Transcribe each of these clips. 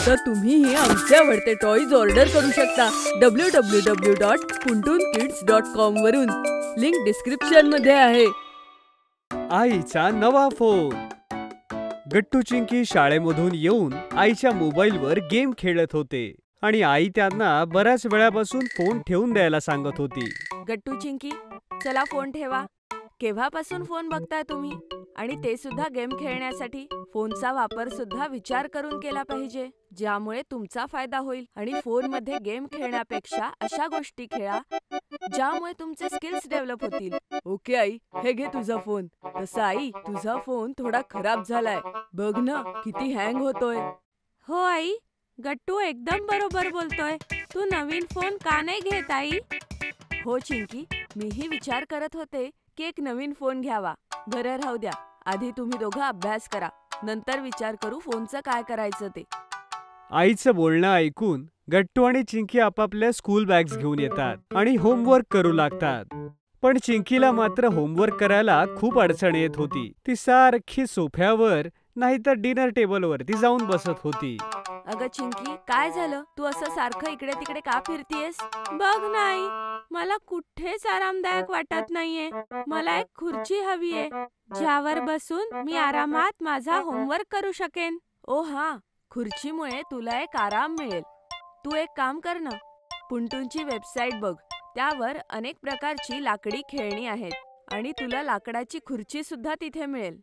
आता तुम्हीही आमचे आवडते टॉयज ऑर्डर करू शकता www.puntunkids.com वरून. लिंक डिस्क्रिप्शन मध्ये आहे. आईचा नवा फोन. गट्टू चिंकी शाळेमधून येऊन आईच्या मोबाईलवर गेम खेळत होते आणि आई त्यांना बऱ्याच वेळापासून फोन ठेवून द्यायला सांगत होती. गट्टू चिंकी, चला फोन ठेवा. केव्हापासून फोन बघताय तुम्ही? आणि ते सुद्धा गेम खेळण्यासाठी. फोनचा वापर सुद्धा विचार करून केला पाहिजे, ज्यामुळे तुमचा फायदा होईल. आणि फोनमध्ये गेम खेळण्यापेक्षा अशा गोष्टी खेळा ज्यामुळे तुमचे स्किल्स डेव्हलप होतील. ओके आई, हे घे तुझा फोन. तसं आई, तुझा फोन थोडा खराब झालाय. बघ ना किती हँग होतोय. हो आई, गट्टू एकदम बरोबर बोलतोय. तू नवीन फोन का नाही घेत आई? हो चिंकी, मीही विचार करत होते की एक नवीन फोन घ्यावा. बरं राहू द्या, आधी तुम्ही दोघं अभ्यास करा, नंतर विचार करू फोनचं काय करायचं ते. आईचं बोलणं ऐकून गट्टू आणि चिंकी आपापल्या स्कूल बॅग्स घेऊन येतात आणि होमवर्क करू लागतात. पण चिंकीला मात्र होमवर्क करायला खूप अडचण येत होती. ती सारखी सोफ्यावर नाहीतर डिनर टेबलवरती जाऊन बसत होती. अगं चिंकी, काय झालं? तू असं सारखं इकडे तिकडे का फिरतीयेस? बघ नाही, मला कुठेच आरामदायक वाटत नाहीये. मला एक खुर्ची हवीये ज्यावर बसून मी आरामात माझा होमवर्क करू शकेन. ओ हा, खुर्चीमुळे तुला एक आराम मिळेल. तू एक काम कर ना, पुंटूंची वेबसाईट बघ. त्यावर अनेक प्रकारची लाकडी खेळणी आहेत आणि तुला लाकडाची खुर्ची सुद्धा तिथे मिळेल.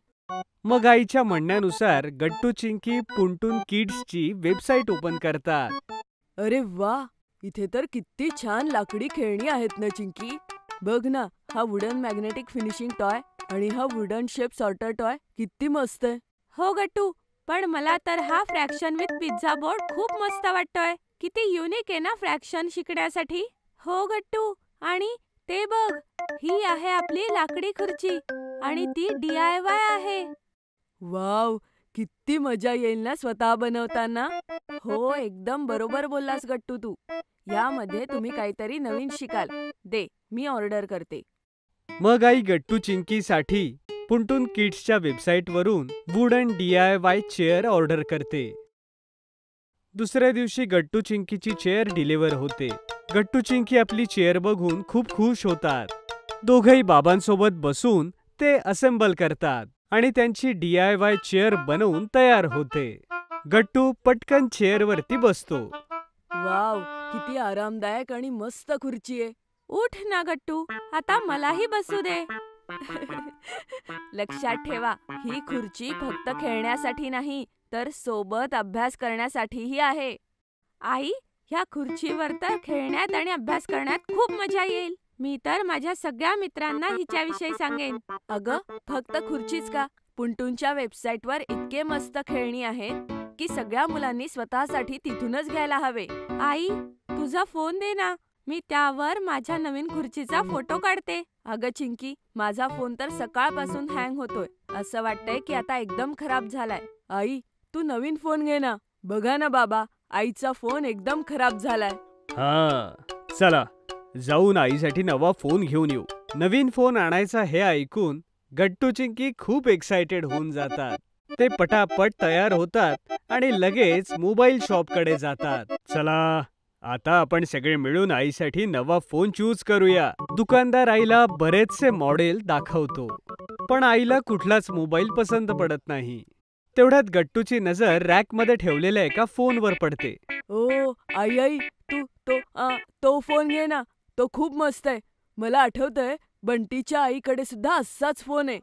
मग आईच्या म्हणण्यानुसार गट्टू चिंकी पुंटून किड्सची वेबसाईट ओपन करतात. अरे वा, इथे तर किती छान लाकडी खेळणी आहेत ना चिंकी. बघ ना, हा वुडन मॅग्नेटिक फिनिशिंग टॉय आणि हा वुडन शेप सॉर्टर टॉय किती मस्त आहे. हो गट्टू, पण मला तर हा फ्रॅक्शन विथ पिझ्झा बोर्ड खूप मस्त वाटतोय. किती युनिक आहे ना फ्रॅक्शन शिकण्यासाठी. हो गट्टू, आणि ते बघ, ही आहे आपली लाकडी खुर्ची आणि ती DIY आहे. वाव, किती मजा येईल ना स्वतः बनवताना. हो, एकदम बरोबर बोललास गट्टू तू. यामध्ये तुम्ही काहीतरी नवीन शिकाल. दे, मी ऑर्डर करते. मग आई गट्टू चिंकीसाठी पुंटून किड्सच्या वेबसाईटवरून वुडन DIY चेअर ऑर्डर करते. दुसऱ्या दिवशी गट्टू चिंकीची चेअर डिलिव्हर होते. गट्टू चिंकी आपली चेअर बघून खूप खुश होतात. दोघंही बाबांसोबत बसून ते असेंबल करतात आणि त्यांची DIY चेअर बनवून तयार होते. गट्टू पटकन चेअरवरती बसतो. वाव, किती आरामदायक आणि मस्त खुर्ची आहे. उठ ना गट्टू, आता मलाही बसू दे. लक्षात ठेवा, ही खुर्ची फक्त खेळण्यासाठी नाही तर सोबत अभ्यास करण्यासाठीही आहे. आई, ह्या खुर्चीवर तर खेळण्यात आणि अभ्यास करण्यात खूप मजा येईल. मी तर माझ्या सगळ्या मित्रांना हिच्याविषयी सांगेन. अगं, फक्त खुर्चीच का, पुंटूंच्या वेबसाईटवर इतके मस्त खेळणी आहेत की सगळ्या मुलांनी स्वतःसाठी तिथूनच घ्यायला हवे. आई, तुझा फोन दे ना, मी त्यावर माझ्या नवीन खुर्चीचा फोटो काढते. अगं चिंकी, माझा फोन तर सकाळपासून हँग होतोय. असं वाटतंय की आता एकदम खराब झालाय. आई, तू नवीन फोन घे ना. बघा ना बाबा, आईचा फोन एकदम खराब झालाय. हा, चला जाऊन आईसाठी नवा फोन घेऊन येऊ. नवीन फोन आणायचा हे ऐकून गट्टू चिंकी खूप एक्साइटेड होऊन जातात. ते पटापट तयार होतात आणि लगेच मोबाईल शॉपकडे जातात. चला, आता आपण सगळे मिळून आईसाठी नवा फोन चूज करूया. दुकानदार आईला बरेचसे मॉडेल दाखवतो, पण आईला कुठलाच मोबाईल पसंत पडत नाही. तेवढ्यात गट्टूची नजर रॅकमध्ये ठेवलेल्या एका फोनवर पडते. ओ आई, आई, तो फोन घे ना. तो खूप मस्त आहे. मला आठवतंय, बंटीच्या आईकडे सुद्धा असाच फोन आहे.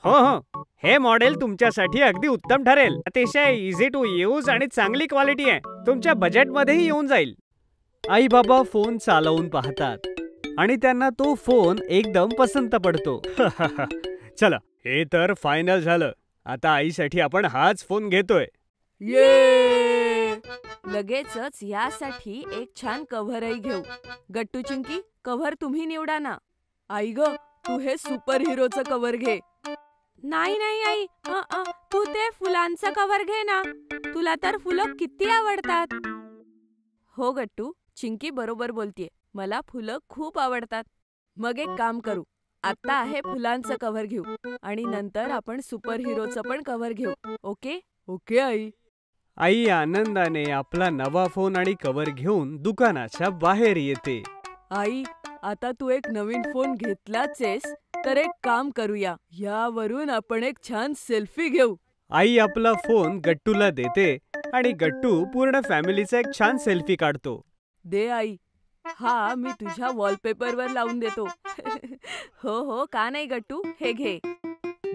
हो हो, हे मॉडेल तुमच्यासाठी अगदी उत्तम ठरेल. अतिशय इझी टू यूज आणि चांगली क्वालिटी आहे. तुमच्या बजेटमध्येही येऊन जाईल. आई बाबा फोन चालवून पाहतात आणि त्यांना तो फोन एकदम पसंत पडतो. चला, हे तर फायनल झालं. आता आईसाठी आपण हाच फोन घेतोय. ये, लगेचच यासाठी एक छान कव्हरही घेऊ. गट्टू चिंकी, कव्हर तुम्ही निवडा ना. आई ग, तू हे सुपर हिरोचं कव्हर घे. नाही नाही आई, तू ते फुलांचं कव्हर घे ना. तुला तर फुलं किती आवडतात. हो गट्टू, चिंकी बरोबर बोलतीये. मला फुलं खूप आवडतात. मग एक काम करू, आता हे फुलांचं कव्हर घेऊ आणि नंतर आपण सुपर हिरोचं पण कव्हर घेऊ. ओके? Okay I. आई आनंदाने आपला नवा फोन आणि कव्हर घेऊन दुकानाच्या बाहेर येते. आई, आता तू एक नवीन फोन घेतलाच आहेस, तर एक काम करूया. यावरून आपण एक छान सेल्फी घेऊ. आई आपला फोन गट्टूला देते आणि गट्टू पूर्ण फॅमिलीचा एक छान सेल्फी काढतो. दे आई. हा मी तुझ्या वॉलपेपरवर लावून देतो. हो हो, का नाही गट्टू, हे घे.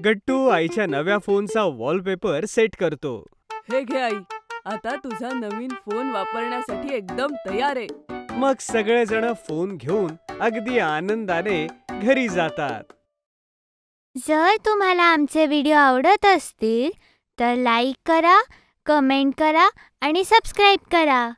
गट्टू आईच्या नव्या फोनचा वॉलपेपर सेट करतो. हे घे आई, आता तुझा नवीन फोन वापरण्यासाठी एकदम तयार आहे. मग सगळेजण फोन घेऊन अगदी आनंदाने घरी जातात. जर तुम्हाला आमचे व्हिडिओ आवडत असतील तर लाईक करा, कमेंट करा आणि सबस्क्राईब करा.